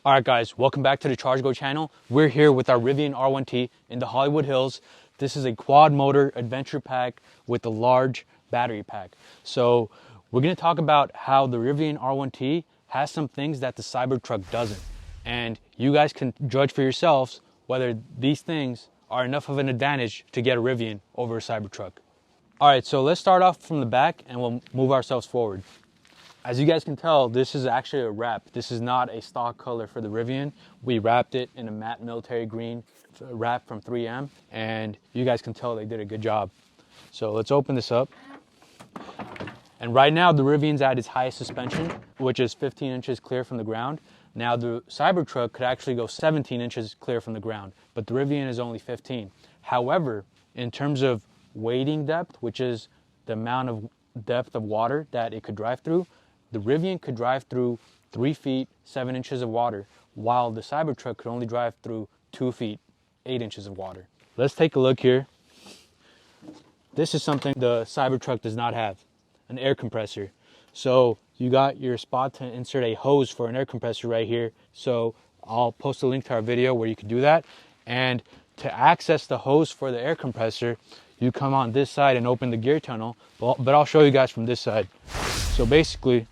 All right, guys, welcome back to the ChargeGo channel. We're here with our Rivian R1T in the Hollywood Hills. This is a quad motor adventure pack with a large battery pack. So we're gonna talk about how the Rivian R1T has some things that the Cybertruck doesn't. And you guys can judge for yourselves whether these things are enough of an advantage to get a Rivian over a Cybertruck. All right, so let's start off from the back and we'll move ourselves forward. As you guys can tell, this is actually a wrap. This is not a stock color for the Rivian. We wrapped it in a matte military green wrap from 3M, and you guys can tell they did a good job. So let's open this up. And right now, the Rivian's at its highest suspension, which is 15 inches clear from the ground. Now, the Cybertruck could actually go 17 inches clear from the ground, but the Rivian is only 15. However, in terms of wading depth, which is the amount of depth of water that it could drive through, the Rivian could drive through 3 feet, 7 inches of water, while the Cybertruck could only drive through 2 feet, 8 inches of water. Let's take a look here. This is something the Cybertruck does not have, an air compressor. So you got your spot to insert a hose for an air compressor right here. So I'll post a link to our video where you can do that. And to access the hose for the air compressor, you come on this side and open the gear tunnel, but I'll show you guys from this side. So basically,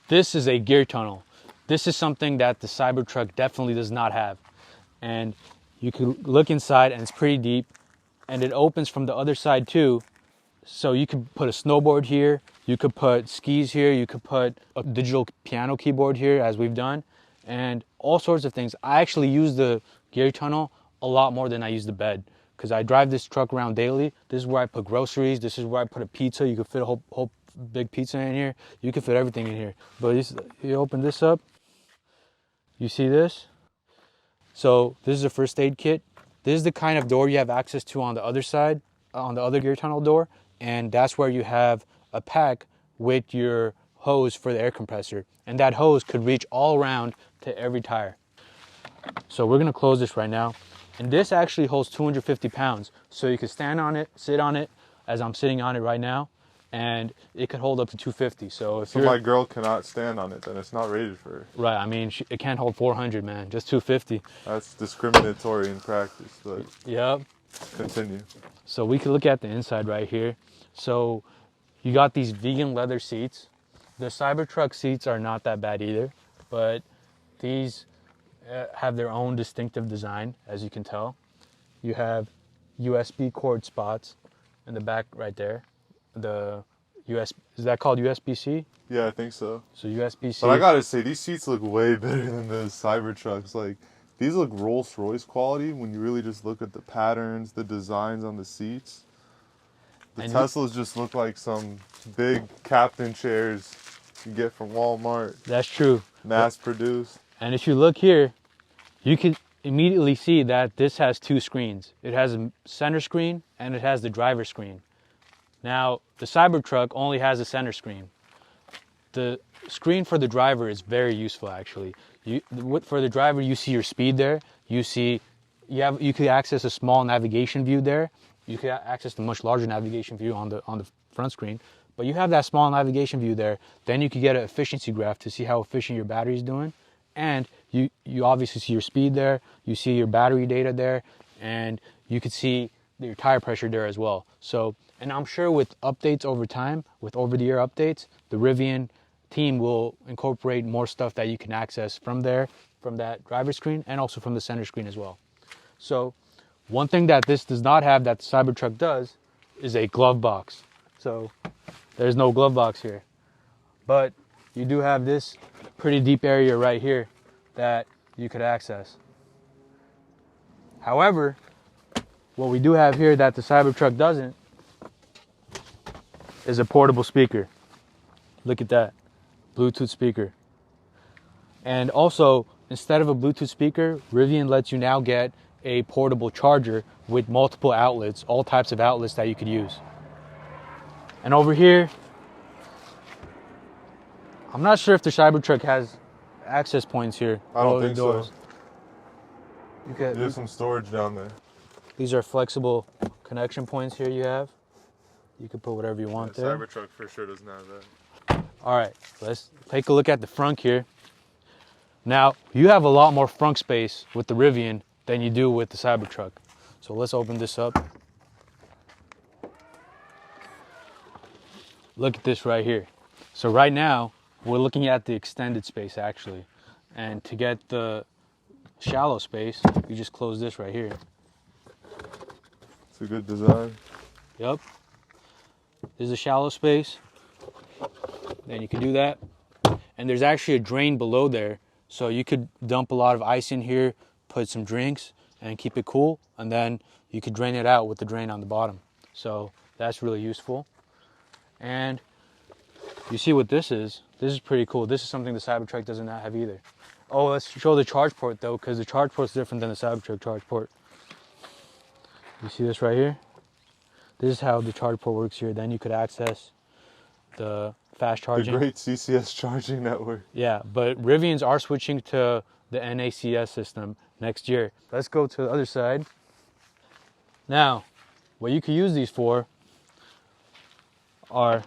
this is a gear tunnel. This is something that the Cybertruck definitely does not have. And you can look inside and it's pretty deep, and it opens from the other side too. So you could put a snowboard here, you could put skis here, you could put a digital piano keyboard here as we've done, and all sorts of things. I actually use the gear tunnel a lot more than I use the bed, because I drive this truck around daily. This is where I put groceries. This is where I put a pizza. You could fit a whole big pizza in here. You can fit everything in here. But you open this up. You see this? So this is a first aid kit. This is the kind of door you have access to on the other side, on the other gear tunnel door. And that's where you have a pack with your hose for the air compressor. And that hose could reach all around to every tire. So we're gonna close this right now. And this actually holds 250 pounds. So you can stand on it, sit on it, as I'm sitting on it right now, and it could hold up to 250. So if my girl cannot stand on it, then it's not rated for her. Right, I mean, it can't hold 400, man, just 250. That's discriminatory in practice, but yep. Continue. So we can look at the inside right here. So you got these vegan leather seats. The Cybertruck seats are not that bad either, but these have their own distinctive design, as you can tell. You have USB cord spots in the back right there. The is that called USB-C? Yeah, I think so. So USB-C. But I gotta say, these seats look way better than the Cybertrucks. Like, these look Rolls-Royce quality when you really just look at the patterns, the designs on the seats. The Teslas just look like some big captain chairs you get from Walmart. That's true. Mass-produced. And if you look here, you can immediately see that this has 2 screens. It has a center screen and it has the driver screen. Now, the Cybertruck only has a center screen. The screen for the driver is very useful, actually. For the driver, you see your speed there. You could access a small navigation view there. You could access the much larger navigation view on the front screen. But you have that small navigation view there. Then you could get an efficiency graph to see how efficient your battery is doing. And you obviously see your speed there. You see your battery data there. And you could see your tire pressure there as well. So, and I'm sure with updates over time, with over-the-air updates, the Rivian team will incorporate more stuff that you can access from there, from that driver screen, and also from the center screen as well. So one thing that this does not have that the Cybertruck does is a glove box. So there's no glove box here. But you do have this pretty deep area right here that you could access. However, what we do have here that the Cybertruck doesn't is a portable speaker. Look at that, Bluetooth speaker. And also, instead of a Bluetooth speaker, Rivian lets you now get a portable charger with multiple outlets, all types of outlets that you could use. And over here, I'm not sure if the Cybertruck has access points here. I don't think so. There's some storage down there. These are flexible connection points here you have. You can put whatever you want there. Cybertruck for sure doesn't have that. All right, let's take a look at the front here. Now, you have a lot more front space with the Rivian than you do with the Cybertruck. So let's open this up. Look at this right here. So right now, we're looking at the extended space actually. And to get the shallow space, you just close this right here. It's a good design. Yep. This is a shallow space. Then you can do that. And there's actually a drain below there. So you could dump a lot of ice in here, put some drinks, and keep it cool. And then you could drain it out with the drain on the bottom. So that's really useful. And you see what this is. This is pretty cool. This is something the Cybertruck does not have either. Oh, let's show the charge port though, because the charge port is different than the Cybertruck charge port. You see this right here? This is how the charge port works here. Then you could access the fast charging. The great CCS charging network. Yeah, but Rivians are switching to the NACS system next year. Let's go to the other side. Now, what you can use these for are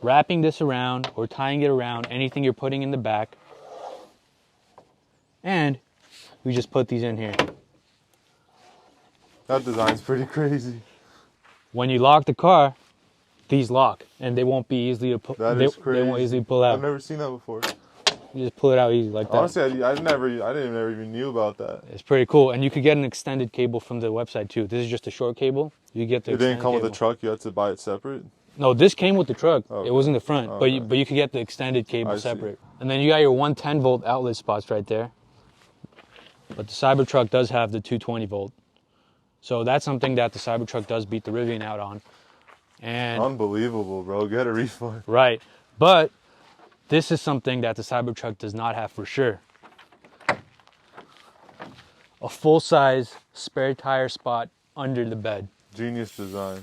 wrapping this around or tying it around anything you're putting in the back. And we just put these in here. That design's pretty crazy. When you lock the car, these lock and they won't be easily to pull. That is crazy. They won't easily pull out. I've never seen that before. You just pull it out easy like that. Honestly, I never even knew about that. It's pretty cool, and you could get an extended cable from the website too. This is just a short cable. You get the. It didn't come cable. with the truck. You had to buy it separate. No, this came with the truck. Okay. It was in the front, Okay. but you could get the extended cable I see. separate. And then you got your 110 volt outlet spots right there. But the Cybertruck does have the 220 volt. So that's something that the Cybertruck does beat the Rivian out on. And Unbelievable, bro. Get a refund. right. But this is something that the Cybertruck does not have for sure. A full-size spare tire spot under the bed. Genius design.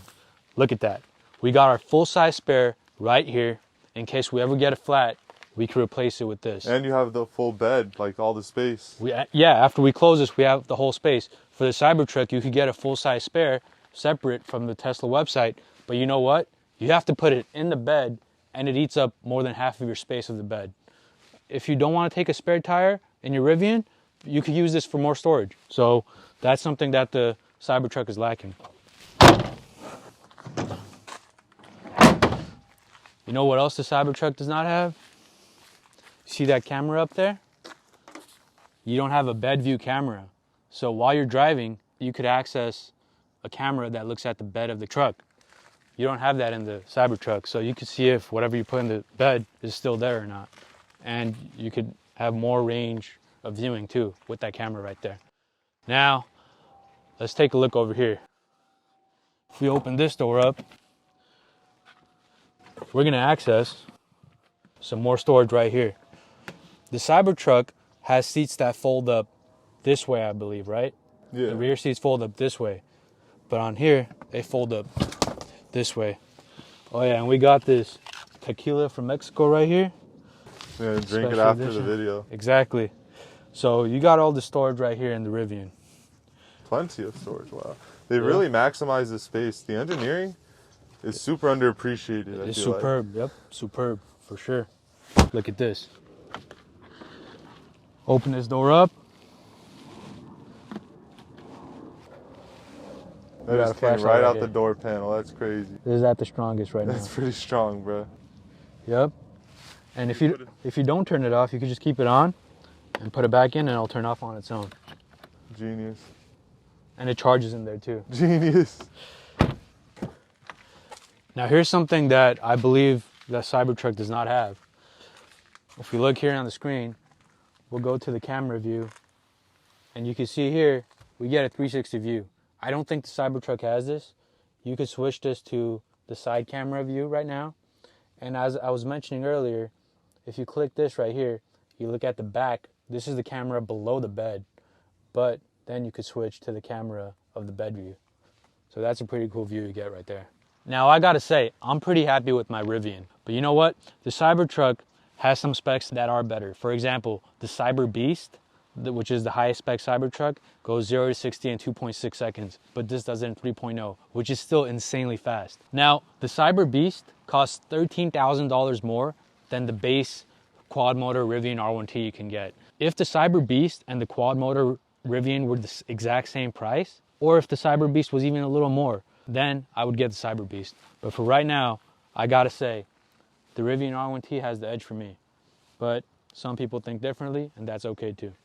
Look at that. We got our full-size spare right here. In case we ever get a flat, we can replace it with this. And you have the full bed, like all the space. Yeah, after we close this, we have the whole space. For the Cybertruck, you could get a full-size spare separate from the Tesla website. But you know what? You have to put it in the bed, and it eats up more than half of your space of the bed. If you don't want to take a spare tire in your Rivian, you could use this for more storage. So that's something that the Cybertruck is lacking. You know what else the Cybertruck does not have? See that camera up there? You don't have a bed view camera. So while you're driving, you could access a camera that looks at the bed of the truck. You don't have that in the Cybertruck, so you could see if whatever you put in the bed is still there or not. And you could have more range of viewing too with that camera right there. Now, let's take a look over here. If we open this door up, we're gonna access some more storage right here. The Cybertruck has seats that fold up this way, I believe, right? Yeah. The rear seats fold up this way. But on here, they fold up this way. Oh yeah, and we got this tequila from Mexico right here. Yeah, drink Special it after edition. the video. Exactly. So you got all the storage right here in the Rivian. Plenty of storage. Wow. They really maximize the space. The engineering is super underappreciated. I It's feel like. superb. Yep, superb for sure. Look at this. Open this door up. That got just a came flashlight right right out here. the door panel. That's crazy. This is at the strongest right now. That's pretty strong, bro. Yep. And if you don't turn it off, you can just keep it on and put it back in, and it'll turn off on its own. Genius. And it charges in there too. Genius. Now here's something that I believe that Cybertruck does not have. If we look here on the screen, we'll go to the camera view, and you can see here we get a 360 view. I don't think the Cybertruck has this. You could switch this to the side camera view right now. And as I was mentioning earlier, if you click this right here, you look at the back, this is the camera below the bed, but then you could switch to the camera of the bed view. So that's a pretty cool view you get right there. Now I gotta say, I'm pretty happy with my Rivian, but you know what? The Cybertruck has some specs that are better. For example, the Cyber Beast, which is the highest spec Cybertruck, goes 0 to 60 in 2.6 seconds, but this does it in 3.0, which is still insanely fast. Now, the Cyber Beast costs $13,000 more than the base quad motor Rivian R1T you can get. If the Cyber Beast and the quad motor Rivian were the exact same price, or if the Cyber Beast was even a little more, then I would get the Cyber Beast. But for right now, I gotta say, the Rivian R1T has the edge for me. But some people think differently, and that's okay too.